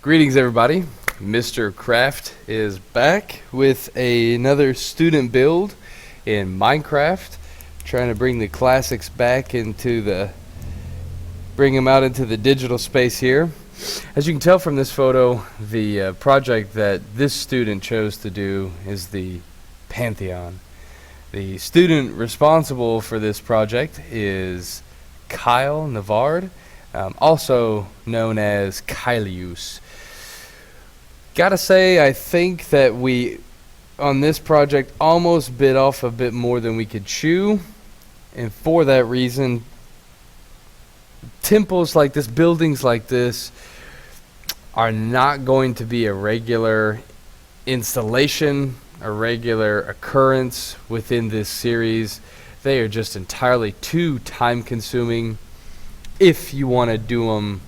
Greetings, everybody. Mr. Craft is back with another student build in Minecraft, trying to bring the classics back bring them out into the digital space here. As you can tell from this photo, the project that this student chose to do is the Pantheon. The student responsible for this project is Kyle Navard, also known as Kylius. Gotta say, I think that we, on this project, almost bit off a bit more than we could chew. And for that reason, temples like this, buildings like this, are not going to be a regular installation, a regular occurrence within this series. They are just entirely too time-consuming if you want to do them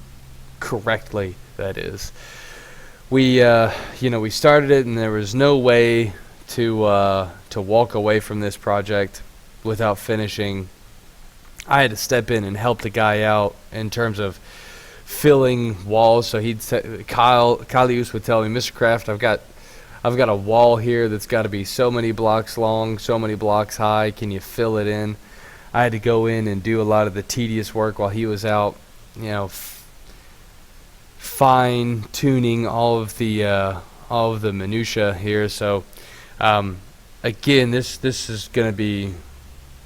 correctly, that is. We started it, and there was no way to walk away from this project without finishing. I had to step in and help the guy out in terms of filling walls. So Kylius would tell me, Mr. Craft, I've got a wall here that's got to be so many blocks long, so many blocks high. Can you fill it in? I had to go in and do a lot of the tedious work while he was out, fine tuning all of the minutia here. So again, this is going to be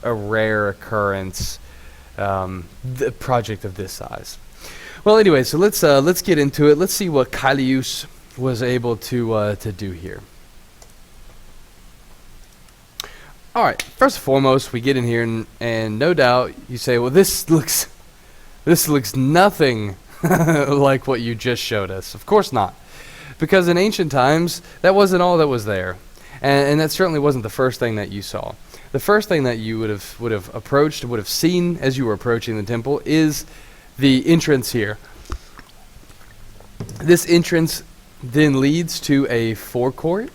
a rare occurrence, the project of this size. Well, anyway, so let's get into it. Let's see what Kylius was able to do here. All right, first and foremost, we get in here, and no doubt you say, well, this looks nothing like what you just showed us. Of course not, because in ancient times, that wasn't all that was there, and that certainly wasn't the first thing that you saw. The first thing that you would have seen as you were approaching the temple is the entrance here. This entrance then leads to a forecourt.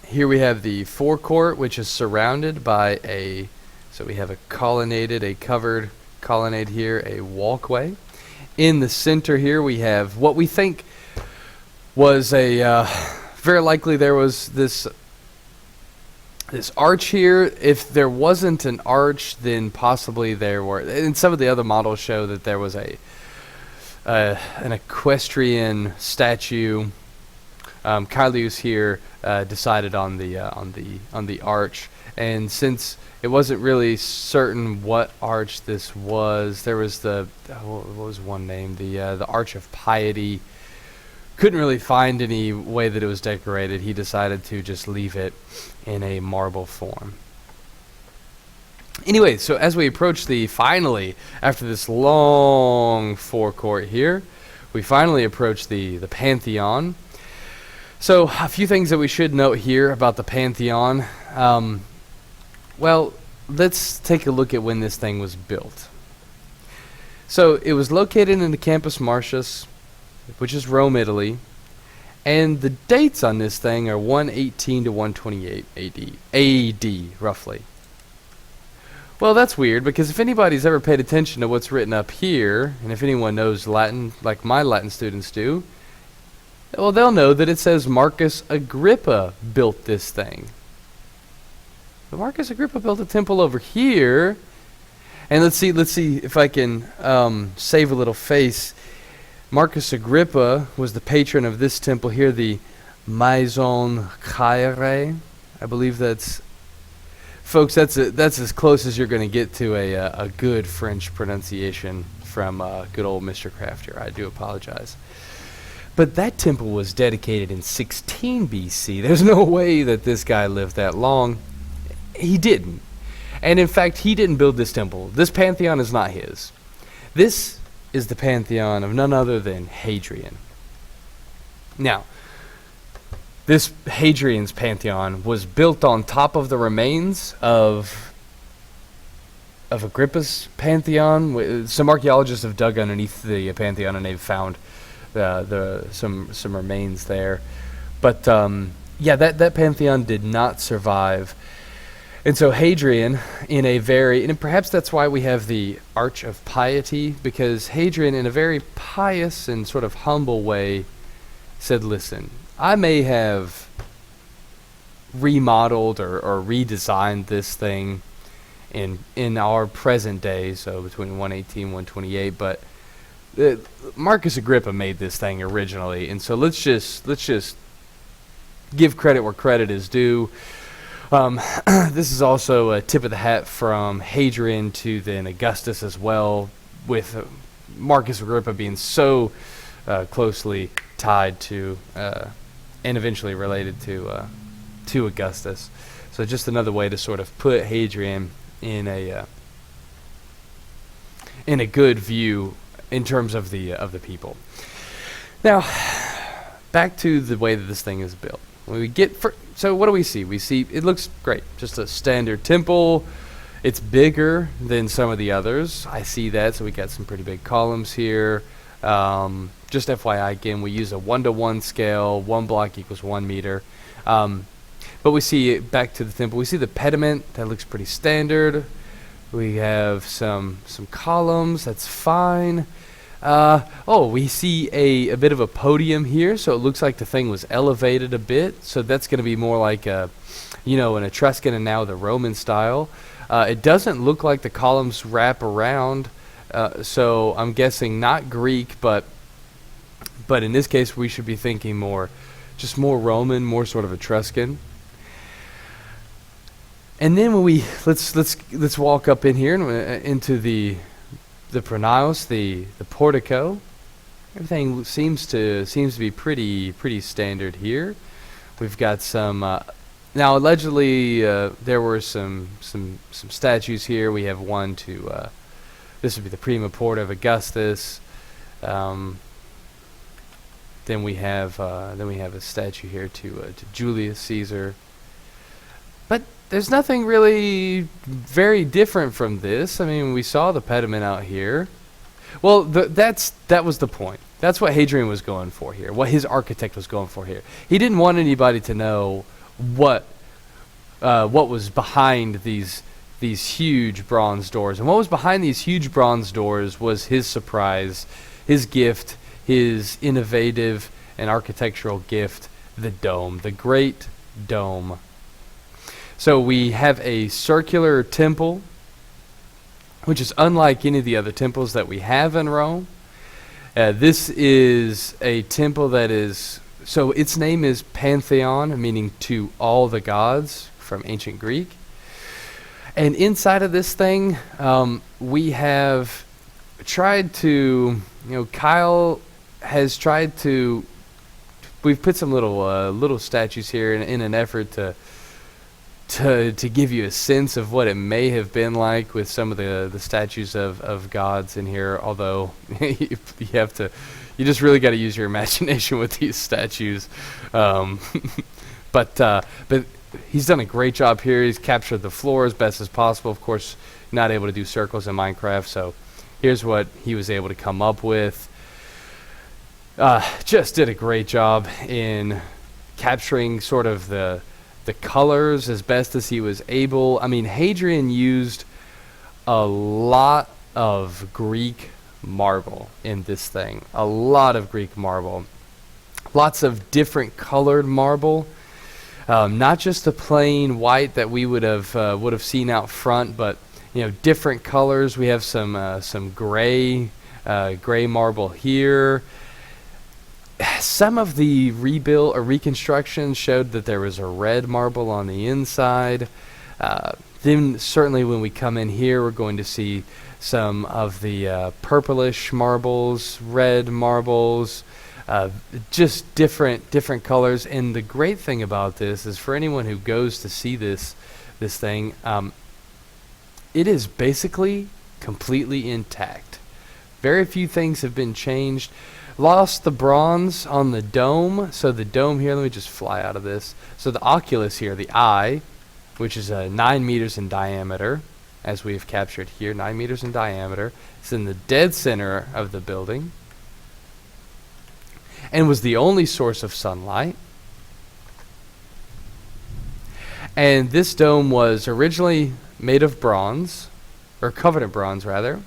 Here we have the forecourt, which is surrounded by so we have a covered colonnade here, a walkway. In the center here we have what we think was very likely there was this arch here. If there wasn't an arch, then possibly there were, and some of the other models show that there was an equestrian statue. Kylius here decided on the arch, and since it wasn't really certain what arch this was, there was what was one name, the Arch of Piety. Couldn't really find any way that it was decorated. He decided to just leave it in a marble form. Anyway, so as we approach finally, after this long forecourt here, we finally approach the Pantheon. So a few things that we should note here about the Pantheon. Well, let's take a look at when this thing was built. So it was located in the Campus Martius, which is Rome, Italy, and the dates on this thing are 118 to 128 AD, roughly. Well, that's weird, because if anybody's ever paid attention to what's written up here, and if anyone knows Latin, like my Latin students do, well, they'll know that it says Marcus Agrippa built this thing. But Marcus Agrippa built a temple over here, and let's see if I can save a little face. Marcus Agrippa was the patron of this temple here, the Maison Caire. I believe that's, folks, that's as close as you're going to get to a good French pronunciation from good old Mr. Craft here. I do apologize. But that temple was dedicated in 16 BC. There's no way that this guy lived that long. He didn't. And in fact, he didn't build this temple. This Pantheon is not his. This is the Pantheon of none other than Hadrian. Now, this Hadrian's Pantheon was built on top of the remains of Agrippa's Pantheon. Some archaeologists have dug underneath the Pantheon, and they've found some remains there. But yeah, that Pantheon did not survive. And so Hadrian, and perhaps that's why we have the Arch of Piety, because Hadrian, in a very pious and sort of humble way, said, listen, I may have remodeled or redesigned this thing in our present day, so between 118 and 128, but Marcus Agrippa made this thing originally, and so let's just give credit where credit is due. This is also a tip of the hat from Hadrian to then Augustus as well, with Marcus Agrippa being so closely tied to and eventually related to Augustus. So just another way to sort of put Hadrian in a good view in terms of the people. Now, back to the way that this thing is built. When we get so what do we see? We see it looks great, just a standard temple. It's bigger than some of the others. I see that, so we got some pretty big columns here. Just FYI, again, we use a 1-to-1 scale. 1 block equals 1 meter. But we see it back to the temple. We see the pediment. That looks pretty standard. We have some columns. That's fine. We see a bit of a podium here, so it looks like the thing was elevated a bit. So that's going to be more like an Etruscan and now the Roman style. It doesn't look like the columns wrap around, so I'm guessing not Greek, but in this case we should be thinking more Roman, more sort of Etruscan. And then when let's walk up in here and into the pronaos, the portico. Everything seems to be pretty standard here. We've got some now allegedly there were some statues here. We have one to this would be the prima porta of Augustus. Then we have a statue here to Julius Caesar. But there's nothing really very different from this. I mean, we saw the pediment out here. Well, that was the point. That's what Hadrian was going for here, what his architect was going for here. He didn't want anybody to know what was behind these huge bronze doors. And what was behind these huge bronze doors was his surprise, his gift, his innovative and architectural gift, the dome, the great dome. So we have a circular temple, which is unlike any of the other temples that we have in Rome. This is a temple that is, so its name is Pantheon, meaning to all the gods from ancient Greek. And inside of this thing, we have tried to, Kyle has tried to, we've put some little statues here in an effort to give you a sense of what it may have been like with some of the statues of gods in here, although you just really got to use your imagination with these statues. But he's done a great job here. He's captured the floor as best as possible. Of course, not able to do circles in Minecraft, so here's what he was able to come up with. Just did a great job in capturing sort of the colors as best as he was able. I mean, Hadrian used a lot of Greek marble in this thing. A lot of Greek marble. Lots of different colored marble. Not just the plain white that we would have seen out front, but different colors. We have some gray marble here. Some of the rebuild or reconstruction showed that there was a red marble on the inside. Then certainly when we come in here, we're going to see some of the purplish marbles, red marbles, just different colors. And the great thing about this is for anyone who goes to see this thing, it is basically completely intact. Very few things have been changed. Lost the bronze on the dome. So the dome here, let me just fly out of this. So the oculus here, the eye, which is 9 meters in diameter, as we have captured here, 9 meters in diameter. It's in the dead center of the building and was the only source of sunlight. And this dome was originally made of bronze, or covenant bronze rather.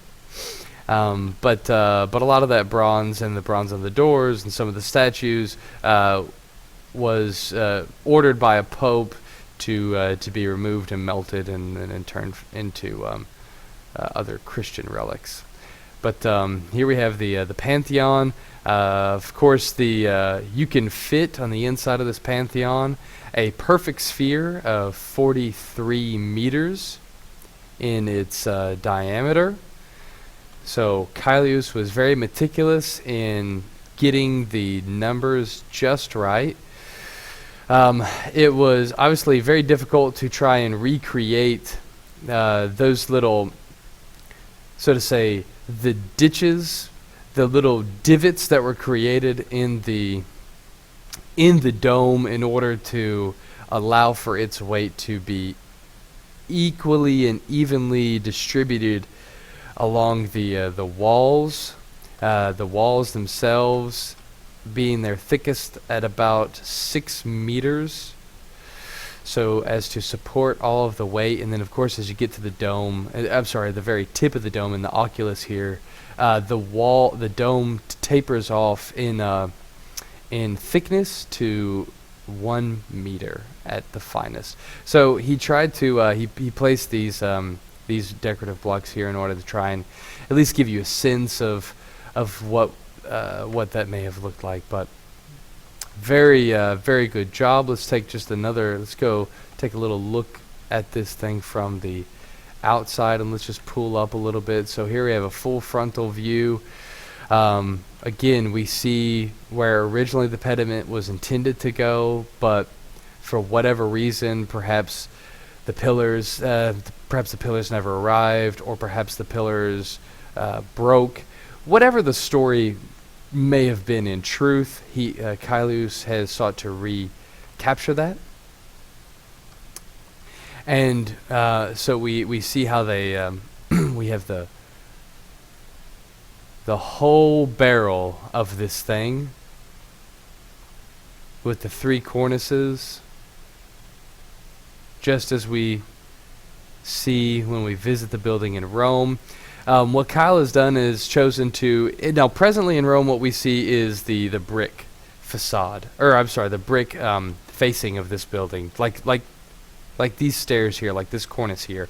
But a lot of that bronze and the bronze on the doors and some of the statues was ordered by a pope to be removed and melted and turned into other Christian relics. But here we have the Pantheon. Of course, you can fit on the inside of this Pantheon a perfect sphere of 43 meters in its diameter. So Caelius was very meticulous in getting the numbers just right. It was obviously very difficult to try and recreate those little, so to say, the ditches, the little divots that were created in the dome in order to allow for its weight to be equally and evenly distributed along the walls. The walls themselves being their thickest at about 6 meters, so as to support all of the weight. And then of course as you get to the dome, the very tip of the dome in the oculus here, the dome tapers off in thickness to 1 meter at the finest. So he tried to he placed these decorative blocks here in order to try and at least give you a sense of what that may have looked like. But very good job. Let's go take a little look at this thing from the outside, and let's just pull up a little bit. So here we have a full frontal view. Again, we see where originally the pediment was intended to go, but for whatever reason, perhaps the pillars never arrived, or perhaps the pillars broke. Whatever the story may have been in truth, Caelius has sought to recapture that. And so we see how they we have the whole barrel of this thing with the 3 cornices, just as we see when we visit the building in Rome. What Kyle has done is chosen to, now presently in Rome what we see is the brick facade, the brick facing of this building, like these stairs here, like this cornice here.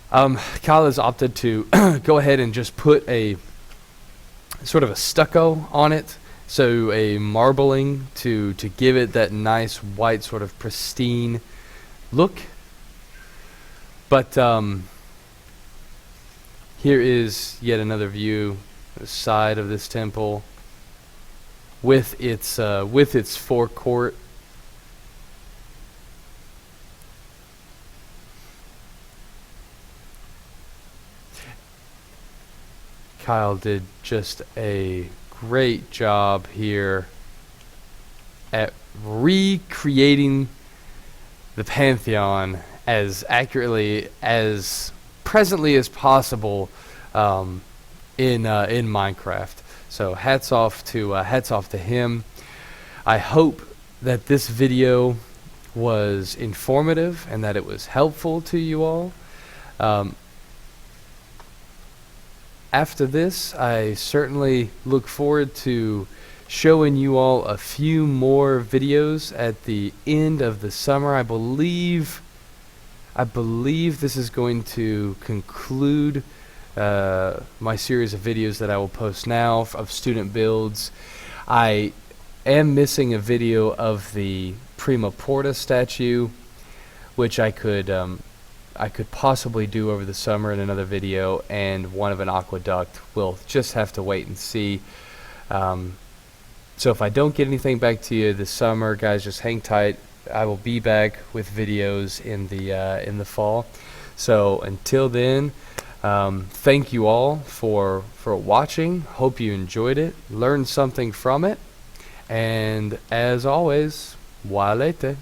Kyle has opted to go ahead and just put a sort of a stucco on it, so a marbling to give it that nice white sort of pristine look. But here is yet another view, the side of this temple with its forecourt. Kyle did just a great job here at recreating the Pantheon as accurately, as presently as possible in Minecraft. So hats off to him. I hope that this video was informative and that it was helpful to you all. After this, I certainly look forward to showing you all a few more videos at the end of the summer. I believe this is going to conclude my series of videos that I will post now of student builds. I am missing a video of the Prima Porta statue, which I could possibly do over the summer in another video, and one of an aqueduct. We'll just have to wait and see. So if I don't get anything back to you this summer, guys, just hang tight. I will be back with videos in the fall. So until then, thank you all for watching. Hope you enjoyed it, learned something from it, and as always, walete.